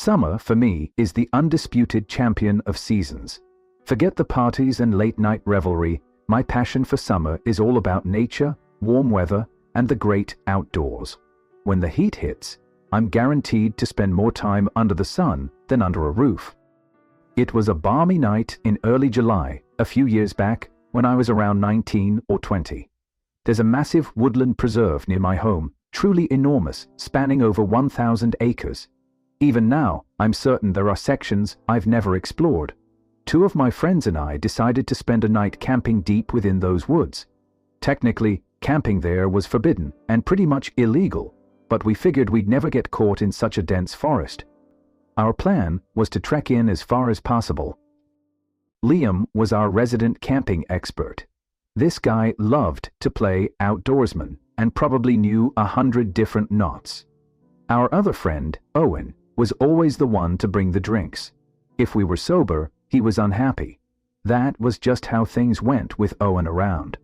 Summer, for me, is the undisputed champion of seasons. Forget the parties and late-night revelry. My passion for summer is all about nature, warm weather, and the great outdoors. When the heat hits, I'm guaranteed to spend more time under the sun than under a roof. It was a balmy night in early July, a few years back, when I was around 19 or 20. There's a massive woodland preserve near my home, truly enormous, spanning over 1,000 acres. Even now, I'm certain there are sections I've never explored. Two of my friends and I decided to spend a night camping deep within those woods. Technically, camping there was forbidden and pretty much illegal, but we figured we'd never get caught in such a dense forest. Our plan was to trek in as far as possible. Liam was our resident camping expert. This guy loved to play outdoorsman and probably knew 100 different knots. Our other friend, Owen, was always the one to bring the drinks. If we were sober, he was unhappy. That was just how things went with Owen around.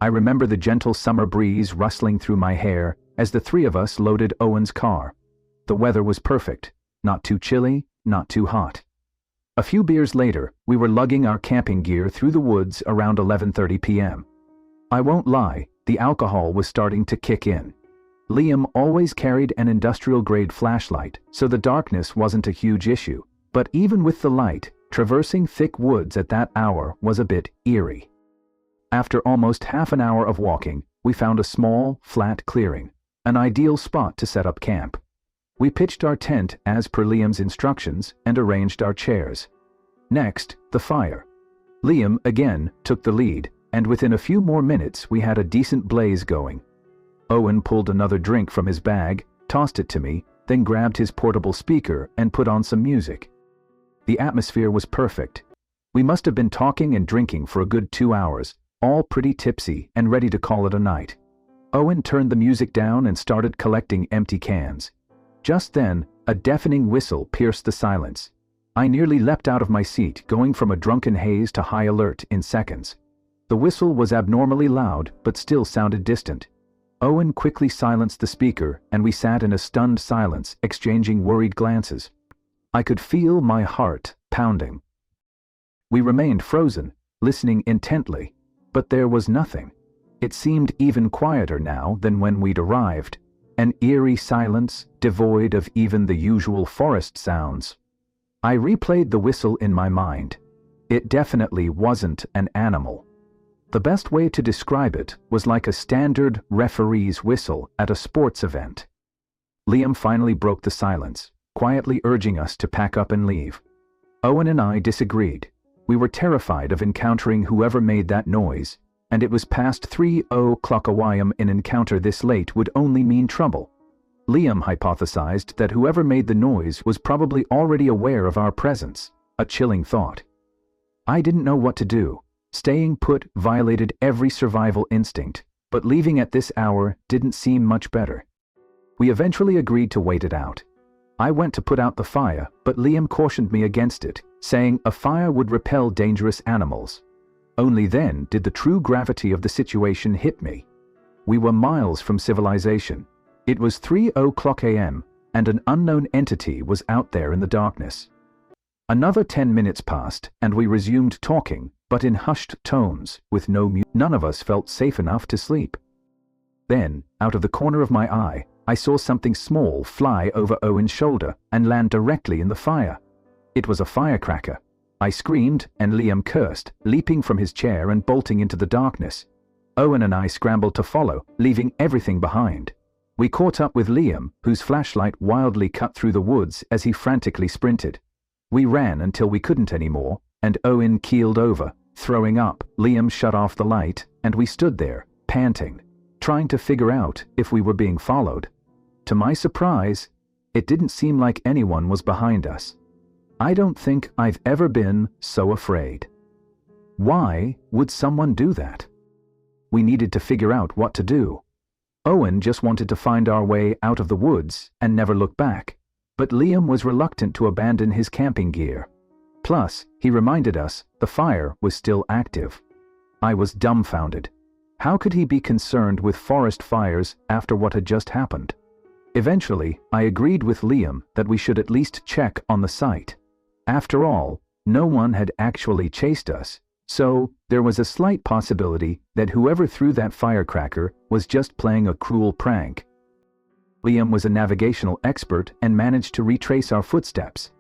I remember the gentle summer breeze rustling through my hair as the three of us loaded Owen's car. The weather was perfect, not too chilly, not too hot. A few beers later, we were lugging our camping gear through the woods around 11:30 p.m. I won't lie, the alcohol was starting to kick in. Liam always carried an industrial-grade flashlight, so the darkness wasn't a huge issue, but even with the light, traversing thick woods at that hour was a bit eerie. After almost half an hour of walking, we found a small, flat clearing, an ideal spot to set up camp. We pitched our tent as per Liam's instructions and arranged our chairs. Next, the fire. Liam again took the lead, and within a few more minutes we had a decent blaze going. Owen pulled another drink from his bag, tossed it to me, then grabbed his portable speaker and put on some music. The atmosphere was perfect. We must have been talking and drinking for a good 2 hours, all pretty tipsy and ready to call it a night. Owen turned the music down and started collecting empty cans. Just then, a deafening whistle pierced the silence. I nearly leapt out of my seat, going from a drunken haze to high alert in seconds. The whistle was abnormally loud, but still sounded distant. Owen quickly silenced the speaker, and we sat in a stunned silence, exchanging worried glances. I could feel my heart pounding. We remained frozen, listening intently, but there was nothing. It seemed even quieter now than when we'd arrived. An eerie silence, devoid of even the usual forest sounds. I replayed the whistle in my mind. It definitely wasn't an animal. The best way to describe it was like a standard referee's whistle at a sports event. Liam finally broke the silence, quietly urging us to pack up and leave. Owen and I disagreed. We were terrified of encountering whoever made that noise, and it was past 3:00 a.m. An encounter this late would only mean trouble. Liam hypothesized that whoever made the noise was probably already aware of our presence, a chilling thought. I didn't know what to do. Staying put violated every survival instinct, but leaving at this hour didn't seem much better. We eventually agreed to wait it out. I went to put out the fire, but Liam cautioned me against it, saying a fire would repel dangerous animals. Only then did the true gravity of the situation hit me. We were miles from civilization. It was 3:00 a.m., and an unknown entity was out there in the darkness. Another 10 minutes passed, and we resumed talking, but in hushed tones, with no music. None of us felt safe enough to sleep. Then, out of the corner of my eye, I saw something small fly over Owen's shoulder and land directly in the fire. It was a firecracker. I screamed, and Liam cursed, leaping from his chair and bolting into the darkness. Owen and I scrambled to follow, leaving everything behind. We caught up with Liam, whose flashlight wildly cut through the woods as he frantically sprinted. We ran until we couldn't anymore, and Owen keeled over, throwing up. Liam shut off the light, and we stood there, panting, trying to figure out if we were being followed. To my surprise, it didn't seem like anyone was behind us. I don't think I've ever been so afraid. Why would someone do that? We needed to figure out what to do. Owen just wanted to find our way out of the woods and never look back, but Liam was reluctant to abandon his camping gear. Plus, he reminded us the fire was still active. I was dumbfounded. How could he be concerned with forest fires after what had just happened? Eventually, I agreed with Liam that we should at least check on the site. After all, no one had actually chased us, so there was a slight possibility that whoever threw that firecracker was just playing a cruel prank. Liam was a navigational expert and managed to retrace our footsteps.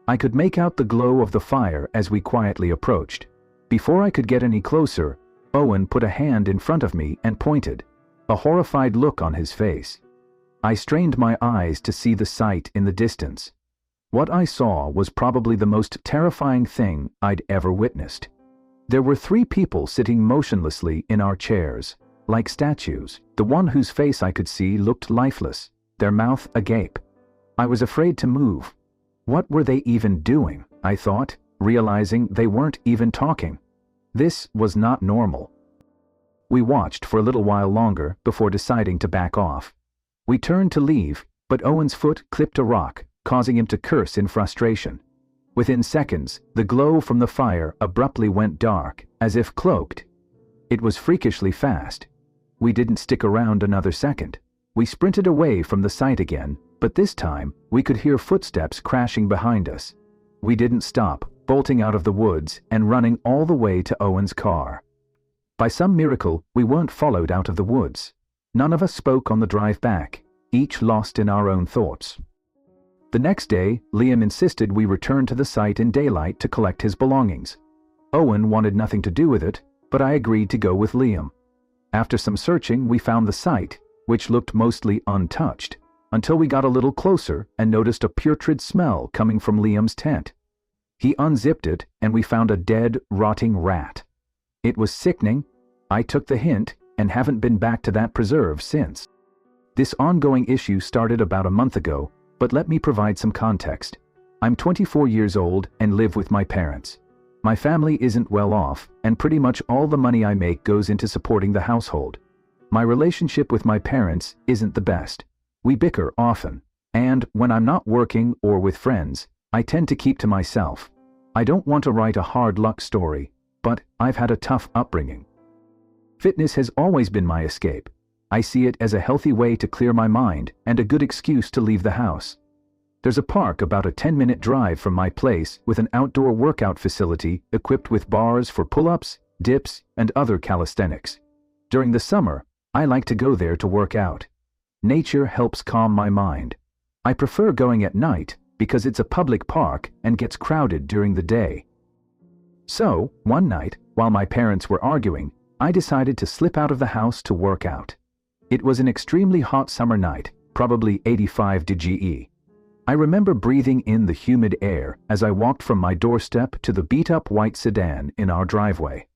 I could make out the glow of the fire as we quietly approached. Before I could get any closer, Owen put a hand in front of me and pointed, a horrified look on his face. I strained my eyes to see the sight in the distance. What I saw was probably the most terrifying thing I'd ever witnessed. There were 3 people sitting motionlessly in our chairs, like statues. The one whose face I could see looked lifeless, their mouth agape. I was afraid to move. What were they even doing, I thought, realizing they weren't even talking. This was not normal. We watched for a little while longer before deciding to back off. We turned to leave, but Owen's foot clipped a rock, causing him to curse in frustration. Within seconds, the glow from the fire abruptly went dark, as if cloaked. It was freakishly fast. We didn't stick around another second. We sprinted away from the site again, but this time, we could hear footsteps crashing behind us. We didn't stop, bolting out of the woods and running all the way to Owen's car. By some miracle, we weren't followed out of the woods. None of us spoke on the drive back, each lost in our own thoughts. The next day, Liam insisted we return to the site in daylight to collect his belongings. Owen wanted nothing to do with it, but I agreed to go with Liam. After some searching, we found the site, which looked mostly untouched, until we got a little closer and noticed a putrid smell coming from Liam's tent. He unzipped it and we found a dead, rotting rat. It was sickening. I took the hint and haven't been back to that preserve since. This ongoing issue started about a month ago, but let me provide some context. I'm 24 years old and live with my parents. My family isn't well off, and pretty much all the money I make goes into supporting the household. My relationship with my parents isn't the best. We bicker often, and when I'm not working or with friends, I tend to keep to myself. I don't want to write a hard luck story, but I've had a tough upbringing. Fitness has always been my escape. I see it as a healthy way to clear my mind and a good excuse to leave the house. There's a park about a 10-minute drive from my place with an outdoor workout facility equipped with bars for pull-ups, dips, and other calisthenics. During the summer, I like to go there to work out. Nature helps calm my mind. I prefer going at night because it's a public park and gets crowded during the day. So, one night, while my parents were arguing, I decided to slip out of the house to work out. It was an extremely hot summer night, probably 85 degrees. I remember breathing in the humid air as I walked from my doorstep to the beat-up white sedan in our driveway.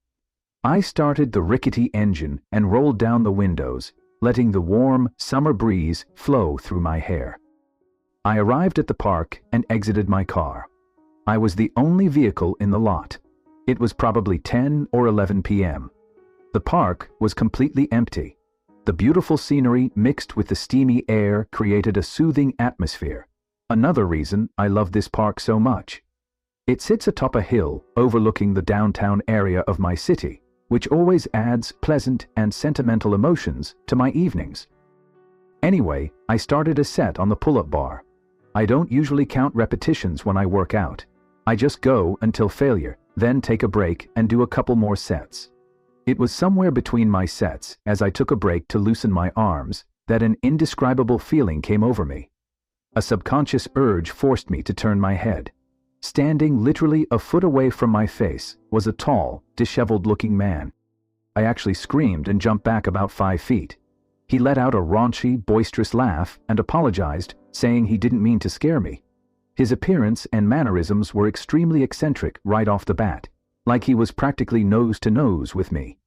I started the rickety engine and rolled down the windows, letting the warm, summer breeze flow through my hair. I arrived at the park and exited my car. I was the only vehicle in the lot. It was probably 10 or 11 p.m. The park was completely empty. The beautiful scenery mixed with the steamy air created a soothing atmosphere. Another reason I love this park so much. It sits atop a hill overlooking the downtown area of my city, which always adds pleasant and sentimental emotions to my evenings. Anyway, I started a set on the pull-up bar. I don't usually count repetitions when I work out. I just go until failure, then take a break and do a couple more sets. It was somewhere between my sets, as I took a break to loosen my arms, that an indescribable feeling came over me. A subconscious urge forced me to turn my head. Standing literally a foot away from my face was a tall, disheveled-looking man. I actually screamed and jumped back about 5 feet. He let out a raunchy, boisterous laugh and apologized, saying he didn't mean to scare me. His appearance and mannerisms were extremely eccentric right off the bat, like he was practically nose-to-nose with me.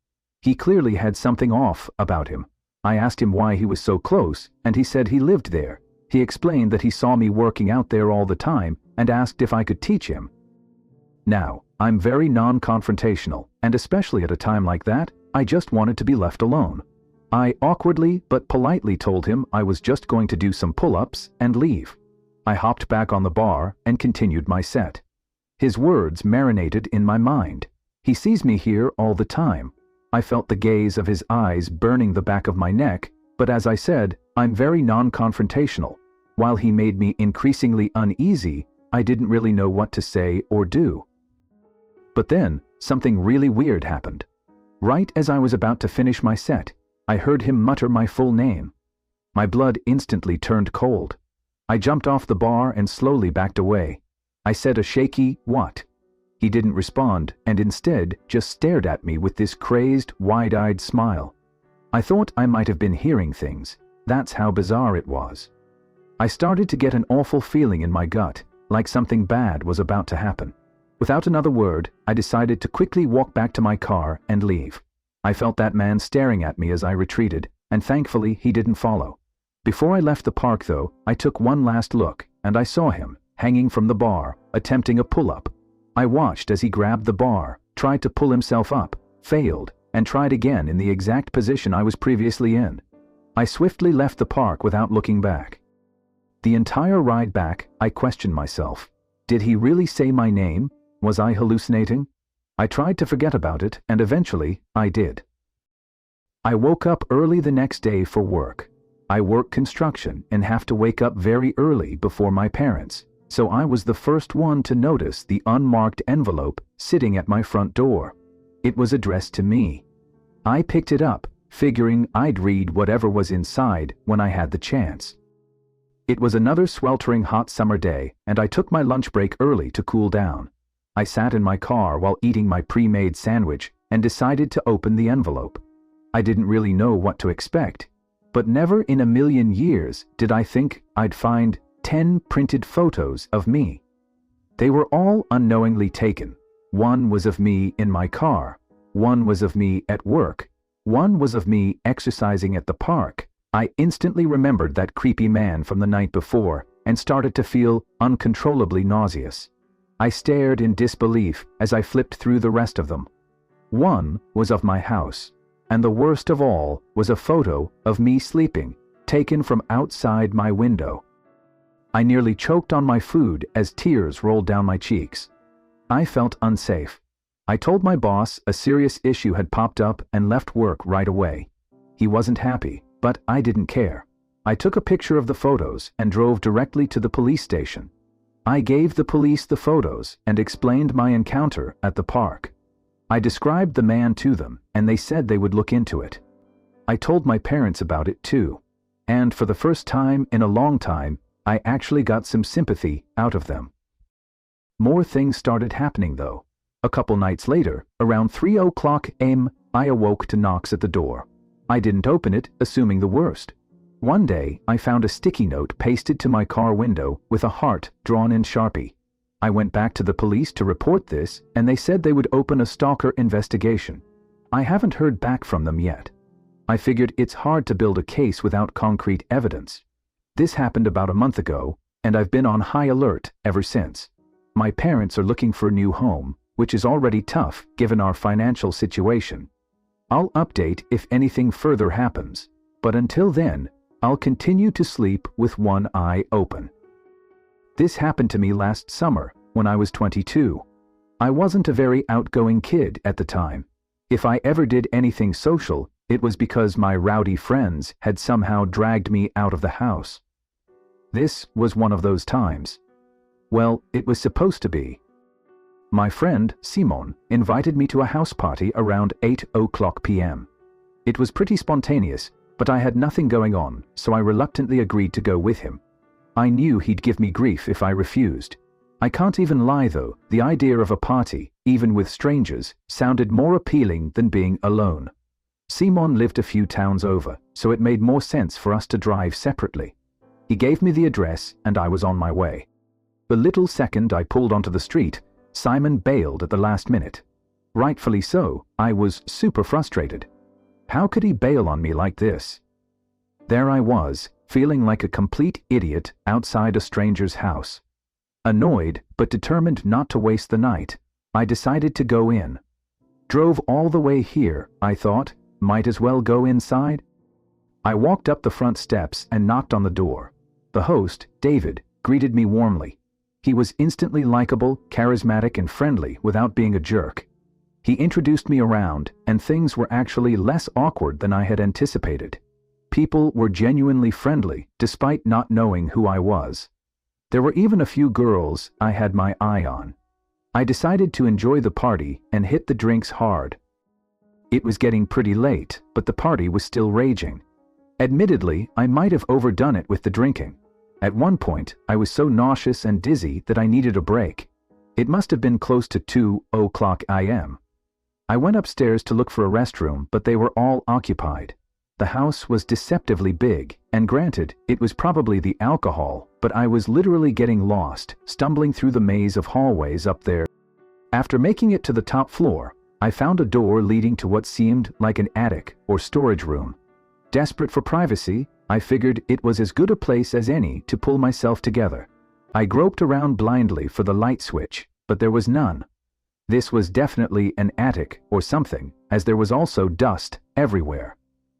He clearly had something off about him. I asked him why he was so close, and he said he lived there. He explained that he saw me working out there all the time and asked if I could teach him. Now, I'm very non-confrontational, and especially at a time like that, I just wanted to be left alone. I awkwardly but politely told him I was just going to do some pull-ups and leave. I hopped back on the bar and continued my set. His words marinated in my mind. He sees me here all the time. I felt the gaze of his eyes burning the back of my neck, But as I said, I'm very non-confrontational. While he made me increasingly uneasy, I didn't really know what to say or do. But then, something really weird happened. Right as I was about to finish my set, I heard him mutter my full name. My blood instantly turned cold. I jumped off the bar and slowly backed away. I said a shaky, "What?" He didn't respond and instead just stared at me with this crazed, wide-eyed smile. I thought I might have been hearing things. That's how bizarre it was. I started to get an awful feeling in my gut, like something bad was about to happen. Without another word, I decided to quickly walk back to my car and leave. I felt that man staring at me as I retreated, and thankfully he didn't follow. Before I left the park though, I took one last look, and I saw him, hanging from the bar, attempting a pull-up. I watched as he grabbed the bar, tried to pull himself up, failed, and tried again in the exact position I was previously in. I swiftly left the park without looking back. The entire ride back, I questioned myself. Did he really say my name? Was I hallucinating? I tried to forget about it, and eventually, I did. I woke up early the next day for work. I work construction and have to wake up very early before my parents, so I was the first one to notice the unmarked envelope sitting at my front door. It was addressed to me. I picked it up, figuring I'd read whatever was inside when I had the chance. It was another sweltering hot summer day, and I took my lunch break early to cool down. I sat in my car while eating my pre-made sandwich and decided to open the envelope. I didn't really know what to expect, but never in a million years did I think I'd find 10 printed photos of me. They were all unknowingly taken. One was of me in my car, one was of me at work, one was of me exercising at the park. I instantly remembered that creepy man from the night before and started to feel uncontrollably nauseous. I stared in disbelief as I flipped through the rest of them. One was of my house, and the worst of all was a photo of me sleeping, taken from outside my window. I nearly choked on my food as tears rolled down my cheeks. I felt unsafe. I told my boss a serious issue had popped up and left work right away. He wasn't happy, but I didn't care. I took a picture of the photos and drove directly to the police station. I gave the police the photos and explained my encounter at the park. I described the man to them, and they said they would look into it. I told my parents about it too, and for the first time in a long time, I actually got some sympathy out of them. More things started happening though. A couple nights later, around 3:00 a.m., I awoke to knocks at the door. I didn't open it, assuming the worst. One day, I found a sticky note pasted to my car window with a heart drawn in Sharpie. I went back to the police to report this, and they said they would open a stalker investigation. I haven't heard back from them yet. I figured it's hard to build a case without concrete evidence. This happened about a month ago, and I've been on high alert ever since. My parents are looking for a new home, which is already tough given our financial situation. I'll update if anything further happens, but until then, I'll continue to sleep with one eye open. This happened to me last summer when I was 22. I wasn't a very outgoing kid at the time. If I ever did anything social, it was because my rowdy friends had somehow dragged me out of the house. This was one of those times. Well, it was supposed to be. My friend, Simon, invited me to a house party around 8:00 p.m. It was pretty spontaneous, but I had nothing going on, so I reluctantly agreed to go with him. I knew he'd give me grief if I refused. I can't even lie though, the idea of a party, even with strangers, sounded more appealing than being alone. Simon lived a few towns over, so it made more sense for us to drive separately. He gave me the address and I was on my way. The little second I pulled onto the street, Simon bailed at the last minute. Rightfully so, I was super frustrated. How could he bail on me like this? There I was, feeling like a complete idiot outside a stranger's house. Annoyed, but determined not to waste the night, I decided to go in. Drove all the way here, I thought, might as well go inside. I walked up the front steps and knocked on the door. The host, David, greeted me warmly. He was instantly likable, charismatic, and friendly without being a jerk. He introduced me around, and things were actually less awkward than I had anticipated. People were genuinely friendly, despite not knowing who I was. There were even a few girls I had my eye on. I decided to enjoy the party and hit the drinks hard. It was getting pretty late, but the party was still raging. Admittedly, I might have overdone it with the drinking. At one point, I was so nauseous and dizzy that I needed a break. It must have been close to 2:00 a.m. I went upstairs to look for a restroom, but they were all occupied. The house was deceptively big, and granted, it was probably the alcohol, but I was literally getting lost, stumbling through the maze of hallways up there. After making it to the top floor, I found a door leading to what seemed like an attic or storage room. Desperate for privacy, I figured it was as good a place as any to pull myself together. I groped around blindly for the light switch, but there was none. This was definitely an attic or something, as there was also dust everywhere.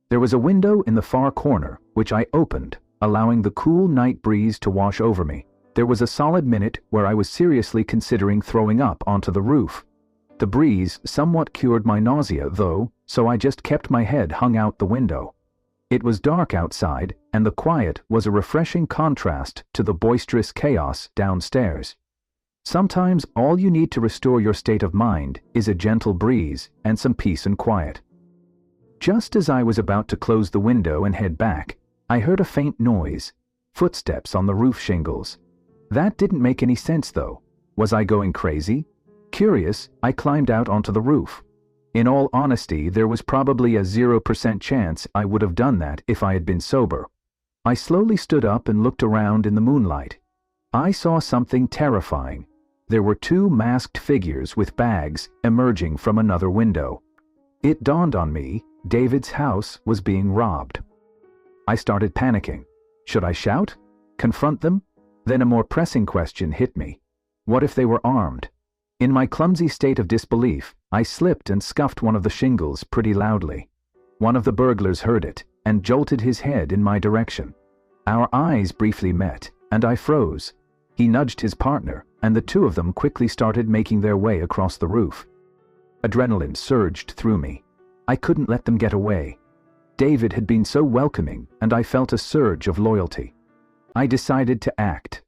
There was a window in the far corner, which I opened, allowing the cool night breeze to wash over me. There was a solid minute where I was seriously considering throwing up onto the roof. The breeze somewhat cured my nausea, though, so I just kept my head hung out the window. It was dark outside, and the quiet was a refreshing contrast to the boisterous chaos downstairs. Sometimes all you need to restore your state of mind is a gentle breeze and some peace and quiet. Just as I was about to close the window and head back, I heard a faint noise, footsteps on the roof shingles. That didn't make any sense though. Was I going crazy? Curious, I climbed out onto the roof. In all honesty, there was probably a 0% chance I would have done that if I had been sober. I slowly stood up and looked around in the moonlight. I saw something terrifying. There were two masked figures with bags emerging from another window. It dawned on me, David's house was being robbed. I started panicking. Should I shout? Confront them? Then a more pressing question hit me. What if they were armed? In my clumsy state of disbelief, I slipped and scuffed one of the shingles pretty loudly. One of the burglars heard it and jolted his head in my direction. Our eyes briefly met, and I froze. He nudged his partner, and the two of them quickly started making their way across the roof. Adrenaline surged through me. I couldn't let them get away. David had been so welcoming, and I felt a surge of loyalty. I decided to act.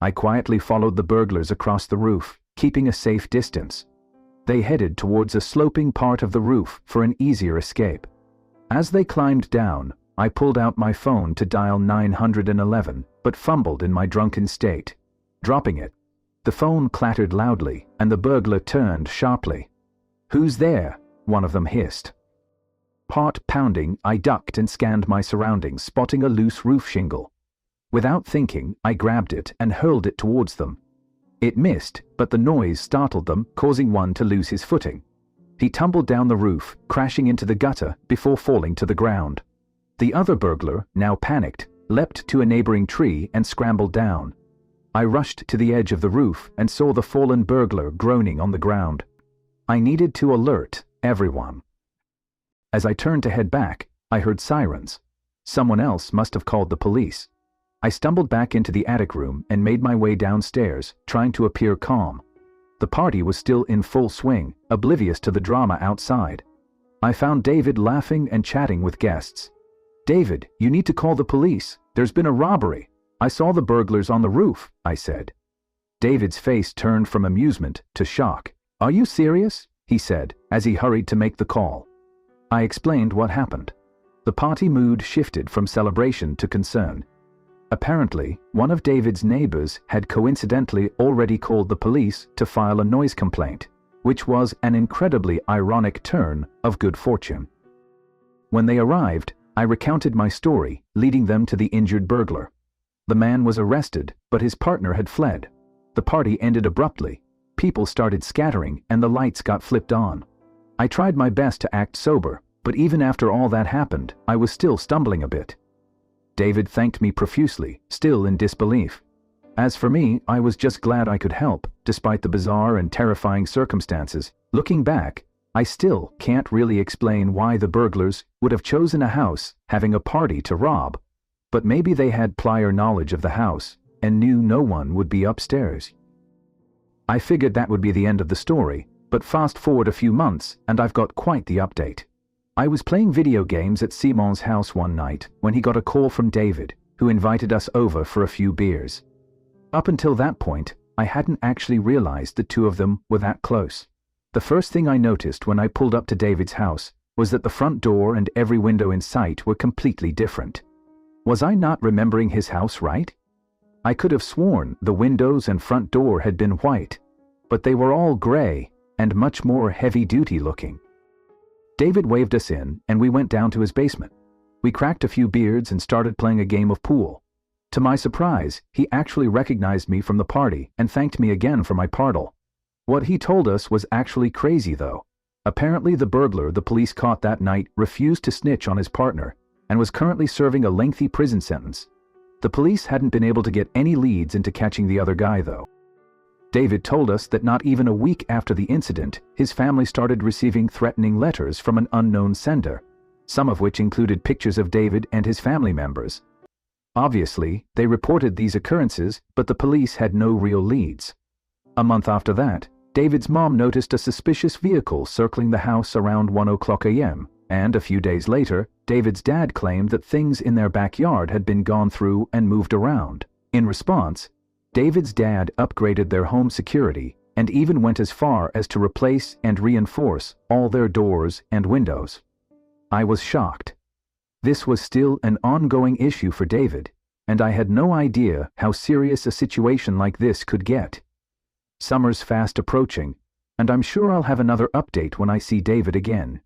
I quietly followed the burglars across the roof, keeping a safe distance. They headed towards a sloping part of the roof for an easier escape. As they climbed down, I pulled out my phone to dial 911, but fumbled in my drunken state. Dropping it, the phone clattered loudly, and the burglar turned sharply. "Who's there?" one of them hissed. Heart pounding, I ducked and scanned my surroundings, spotting a loose roof shingle. Without thinking, I grabbed it and hurled it towards them. It missed, but the noise startled them, causing one to lose his footing. He tumbled down the roof, crashing into the gutter before falling to the ground. The other burglar, now panicked, leapt to a neighboring tree and scrambled down. I rushed to the edge of the roof and saw the fallen burglar groaning on the ground. I needed to alert everyone. As I turned to head back, I heard sirens. Someone else must have called the police. I stumbled back into the attic room and made my way downstairs, trying to appear calm. The party was still in full swing, oblivious to the drama outside. I found David laughing and chatting with guests. "David, you need to call the police. There's been a robbery. I saw the burglars on the roof," I said. David's face turned from amusement to shock. "Are you serious?" he said, as he hurried to make the call. I explained what happened. The party mood shifted from celebration to concern. Apparently, one of David's neighbors had coincidentally already called the police to file a noise complaint, which was an incredibly ironic turn of good fortune. When they arrived, I recounted my story, leading them to the injured burglar. The man was arrested, but his partner had fled. The party ended abruptly. People started scattering, and the lights got flipped on. I tried my best to act sober, but even after all that happened, I was still stumbling a bit. David thanked me profusely, still in disbelief. As for me, I was just glad I could help, despite the bizarre and terrifying circumstances. Looking back, I still can't really explain why the burglars would have chosen a house having a party to rob, but maybe they had prior knowledge of the house and knew no one would be upstairs. I figured that would be the end of the story, but fast forward a few months and I've got quite the update. I was playing video games at Simon's house one night when he got a call from David, who invited us over for a few beers. Up until that point, I hadn't actually realized the two of them were that close. The first thing I noticed when I pulled up to David's house was that the front door and every window in sight were completely different. Was I not remembering his house right? I could have sworn the windows and front door had been white, but they were all gray and much more heavy-duty looking. David waved us in, and we went down to his basement. We cracked a few beers and started playing a game of pool. To my surprise, he actually recognized me from the party and thanked me again for my partle. What he told us was actually crazy, though. Apparently the burglar the police caught that night refused to snitch on his partner and was currently serving a lengthy prison sentence. The police hadn't been able to get any leads into catching the other guy, though. David told us that not even a week after the incident, his family started receiving threatening letters from an unknown sender, some of which included pictures of David and his family members. Obviously, they reported these occurrences, but the police had no real leads. A month after that, David's mom noticed a suspicious vehicle circling the house around 1:00 a.m., and a few days later, David's dad claimed that things in their backyard had been gone through and moved around. In response, David's dad upgraded their home security and even went as far as to replace and reinforce all their doors and windows. I was shocked. This was still an ongoing issue for David, and I had no idea how serious a situation like this could get. Summer's fast approaching, and I'm sure I'll have another update when I see David again.